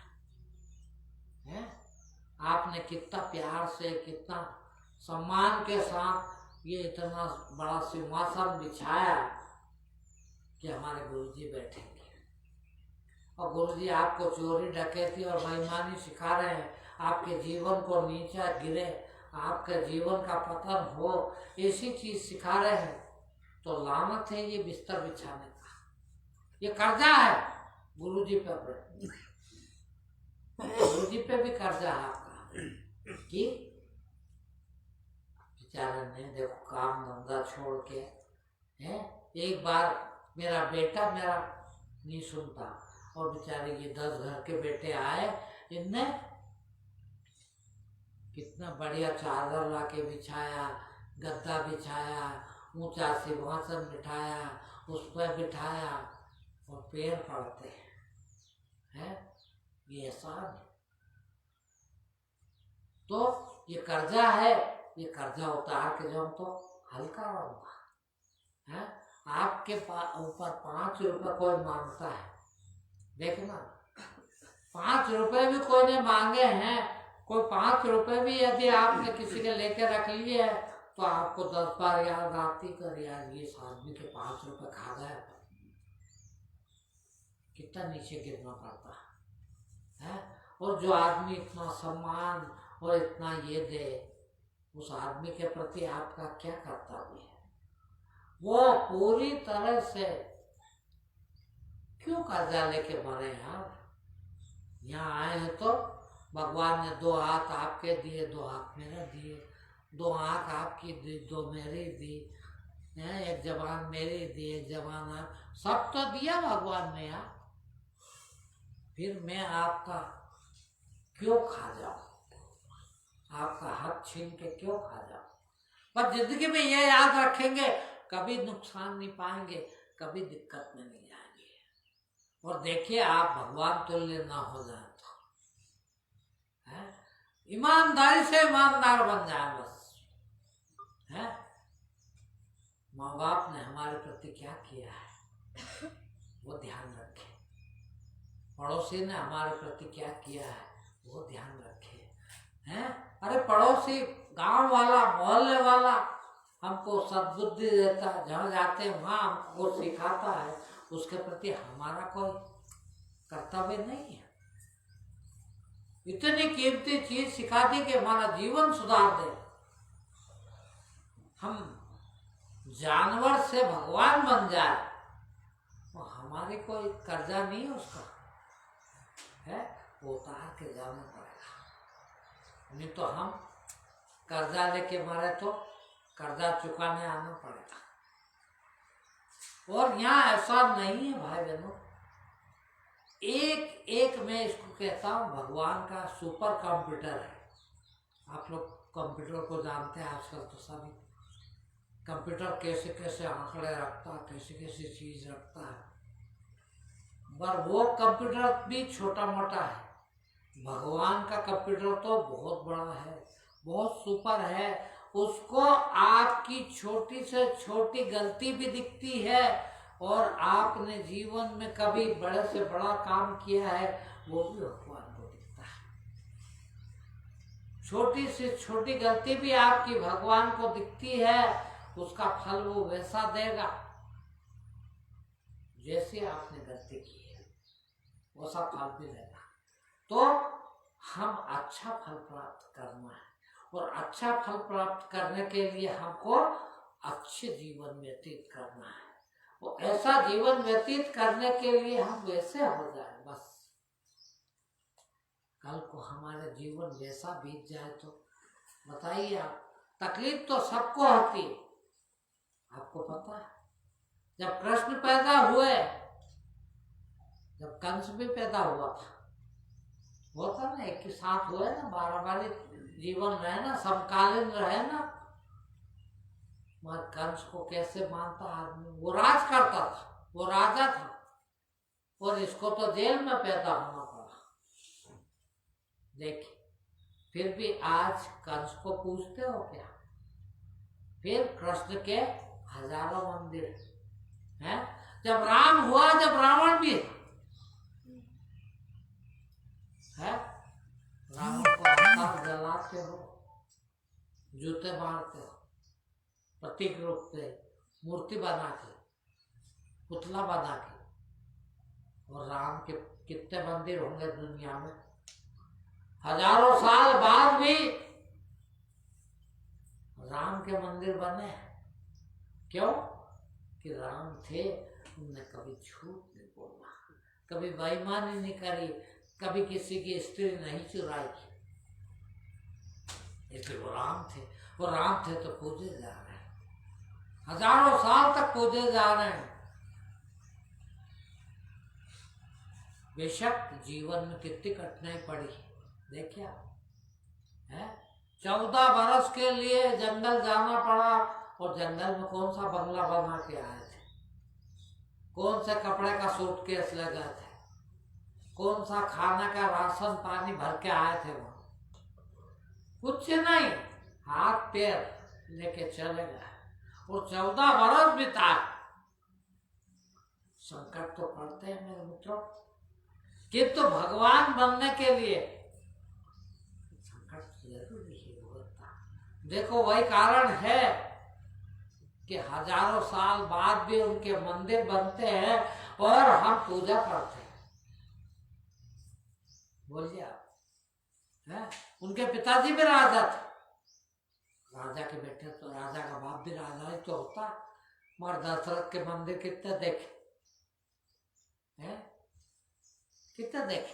है, आपने कितना प्यार से, कितना सम्मान के साथ ये इतना बड़ा सिंहासन बिछाया कि हमारे गुरुजी बैठेंगे, और गुरुजी आपको चोरी डकैती और बेईमानी सिखा रहे हैं, आपके जीवन को नीचे गिरे, आपके जीवन का पतन हो, ऐसी चीज सिखा रहे हैं, तो लानत है ये बिस्तर बिछाने का। ये कर्जा है गुरुजी पे, गुरुजी पे भी कर्जा है आपका कि बेचारे ने देखो काम धंधा छोड़ के है। एक बार मेरा बेटा मेरा नहीं सुनता, और बेचारे ये 10 घर के बेटे आए, इनने कितना बढ़िया चादर लाके बिछाया, गद्दा बिछाया, ऊंचा सिंहासन बिठाया, उस पर बिठाया और पैर पड़ते हैं। ये एहसान है। तो ये कर्जा है, ये कर्जा उतार के जो तो हल्का रहूंगा है। आपके ऊपर 5 रुपए कोई मांगता है, देखना 5 रुपए भी कोई ने मांगे हैं, कोई 5 रुपए भी यदि आपने किसी के लेके रख लिए है तो आपको 10 बार याद आती कर यार ये आदमी के 5 रुपए खा गए, कितना नीचे गिरना पड़ता है। और जो आदमी इतना सम्मान और इतना ये दे, उस आदमी के प्रति आपका क्या कर्तव्य है? वो पूरी तरह से क्यों कर्जा लेके मरे यार? यहाँ आए हैं तो भगवान ने 2 हाथ आपके दिए, 2 हाथ मेरे दिए, 2 आँख आपकी दी, 2 मेरी दी, 1 जबान मेरी दी, 1 जबान आप, सब तो दिया भगवान ने यार। फिर मैं आपका क्यों खा जाऊं? आपका हक छीन के क्यों खा जाऊं? पर जिंदगी में ये याद रखेंगे, कभी नुकसान नहीं पाएंगे, कभी दिक्कत में नहीं आएंगे। और देखिए आप भगवान तुल्य ना हो जाए तो है, ईमानदारी से ईमानदार बन जाए बस है। माँ बाप ने हमारे प्रति क्या किया है वो ध्यान रखें, पड़ोसी ने हमारे प्रति क्या किया है वो ध्यान रखे हैं। अरे पड़ोसी, गांव वाला, मोहल्ले वाला हमको सद्बुद्धि देता है, जहाँ जाते हैं वहाँ हमको सिखाता है, उसके प्रति हमारा कोई कर्तव्य नहीं है? इतनी कीमती चीज सिखा दी कि हमारा जीवन सुधार दे। हम जानवर से भगवान बन जाए तो हमारी कोई कर्जा नहीं है उसका है, वो उतार के जाना पड़ेगा। नहीं तो हम कर्जा लेके मरे तो कर्जा चुकाने आना पड़ेगा। और यहाँ ऐसा नहीं है भाई बहनों, एक एक मैं इसको कहता हूँ भगवान का सुपर कंप्यूटर है। आप लोग कंप्यूटर को जानते हैं, आजकल तो सभी कंप्यूटर कैसे कैसे आंकड़े रखता है, कैसे कैसे चीज रखता है, पर वो कंप्यूटर भी छोटा मोटा है। भगवान का कंप्यूटर तो बहुत बड़ा है, बहुत सुपर है। उसको आपकी छोटी से छोटी गलती भी दिखती है, और आपने जीवन में कभी बड़े से बड़ा काम किया है वो भी भगवान को दिखता है। छोटी से छोटी गलती भी आपकी भगवान को दिखती है, उसका फल वो वैसा देगा जैसे आपने गलती की है, वैसा फल भी देगा। तो हम अच्छा फल प्राप्त करना है, और अच्छा फल प्राप्त करने के लिए हमको अच्छे जीवन व्यतीत करना है। और ऐसा जीवन व्यतीत करने के लिए हम वैसे हो जाए बस, कल को हमारे जीवन वैसा बीत जाए तो बताइए आप। तकलीफ तो सबको होती है, आपको पता है। जब कृष्ण पैदा हुए, जब कंस भी पैदा हुआ था, वो था ना एक के साथ हुए ना, 12 जीवन रहे ना, समकालीन रहे ना। मगर कंस को कैसे मानता आदमी, वो राज करता था, वो राजा था, और इसको तो जेल में पैदा होना पड़ा। देखिए, फिर भी आज कंस को पूछते हो क्या? फिर कृष्ण के हजारों मंदिर हैं। जब राम हुआ, जब रावण भी है, रावण को आकाश जलाते हो, जूते मारते हो, प्रतीक रूप से मूर्ति बना के, पुतला बना के। और राम के कितने मंदिर होंगे दुनिया में? हजारों साल बाद भी राम के मंदिर बने। क्यों? कि राम थे, उन्होंने कभी झूठ नहीं बोला, कभी बेईमानी नहीं करी, कभी किसी की स्त्री नहीं चुराई। इसलिए वो राम थे। वो राम थे तो पूजे जा रहे हैं, हजारों साल तक पूजे जा रहे हैं। बेशक जीवन में कितनी कठिनाई पड़ी देखिए है। 14 बरस के लिए जंगल जाना पड़ा, और जंगल में कौन सा बंगला बना के आए थे, कौन से कपड़े का सूटकेस ले गए थे, कौन सा खाने का राशन पानी भर के आए थे वहां, कुछ नहीं, हाथ पैर लेके चले गए। और 14 बरस बिता। संकट तो पड़ते हैं मेरे मित्रों, किंतु तो भगवान बनने के लिए संकट जरूरी है होता। देखो वही कारण है कि हजारों साल बाद भी उनके मंदिर बनते हैं और हम पूजा करते हैं। बोलिए आप है? उनके पिताजी भी राजा थे, राजा के बेटे, तो राजा का बाप भी राजा ही तो होता। मगर दशरथ के मंदिर कितने देखे हैं, कितने देखे,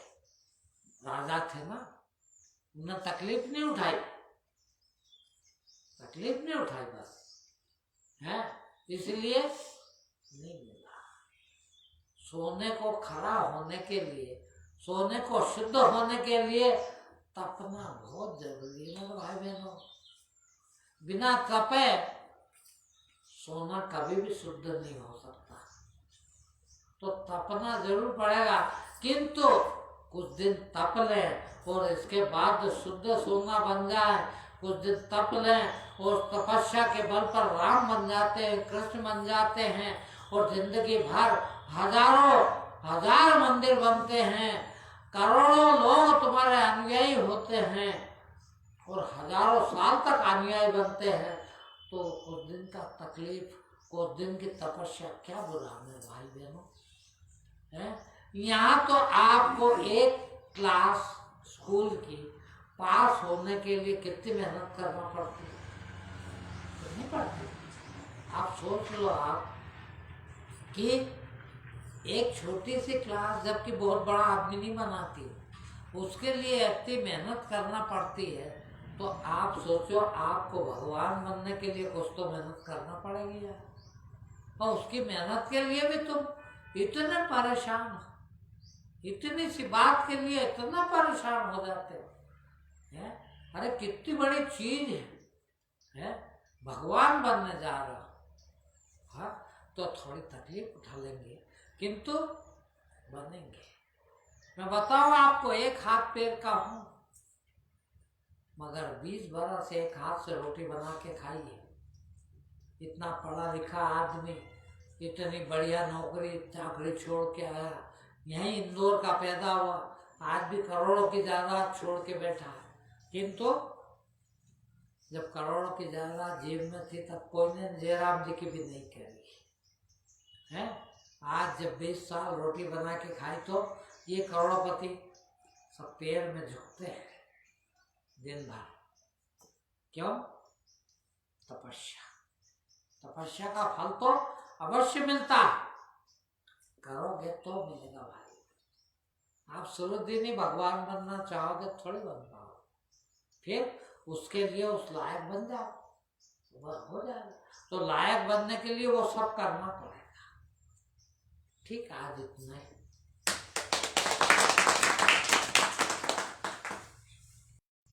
राजा थे ना, उन्हें तकलीफ नहीं उठाई, तकलीफ नहीं उठाई बस है, इसलिए नहीं मिला। सोने को खड़ा होने के लिए, सोने को शुद्ध होने के लिए तपना बहुत जरूरी है भाई बहनों। बिना तपे सोना कभी भी शुद्ध नहीं हो सकता, तो तपना जरूर पड़ेगा। किंतु कुछ दिन तप लें और इसके बाद शुद्ध सोना बन जाए, कुछ दिन तप लें और तपस्या के बल पर राम बन जाते हैं, कृष्ण बन जाते हैं, और जिंदगी भर हजारों हजार मंदिर बनते हैं, करोड़ों लोग तुम्हारे अनुयायी होते हैं और हजारों साल तक अनुयायी बनते हैं, तो कुछ दिन का तकलीफ, कुछ दिन की तपस्या क्या बुरा है भाई बहनों है। यहाँ तो आपको एक क्लास स्कूल की पास होने के लिए कितनी मेहनत करना पड़ती है, नहीं पड़ती। आप सोच लो आप कि एक छोटी सी क्लास जबकि बहुत बड़ा आदमी नहीं बनाती, उसके लिए इतनी मेहनत करना पड़ती है, तो आप सोचो आपको भगवान बनने के लिए कुछ तो मेहनत करना पड़ेगी यार। और उसकी मेहनत के लिए भी तुम इतने परेशान हो, इतनी सी बात के लिए इतना परेशान हो जाते हो है? अरे कितनी बड़ी चीज है? भगवान बनने जा रहा हो, हाँ तो थोड़ी तकलीफ उठा लेंगे किंतु बनेंगे। मैं बताऊं आपको, एक हाथ पैर का हूं, मगर 20 बरस एक हाथ से रोटी बना के खाइए। इतना पढ़ा लिखा आदमी, इतनी बढ़िया नौकरी चाकरी छोड़ के आया, यहीं इंदौर का पैदा हुआ, आज भी करोड़ों की जायदाद छोड़ के बैठा है। किंतु जब करोड़ों की जायदाद जेब में थी तब कोई ने जयराम जी की भी नहीं करी है। आज जब 20 साल रोटी बना के खाई तो ये करोड़पति सब पैर में झुकते हैं दिन भर। क्यों? तपस्या, तपस्या का फल तो अवश्य मिलता है, करोगे तो मिलेगा भाई। आप शुरू दिन ही भगवान बनना चाहोगे थोड़ी बन पाओ, फिर उसके लिए उस लायक बन जाओ, बस हो जाएगा। तो लायक बनने के लिए वो सब करना पड़ेगा। ठीक, आज इतना ही।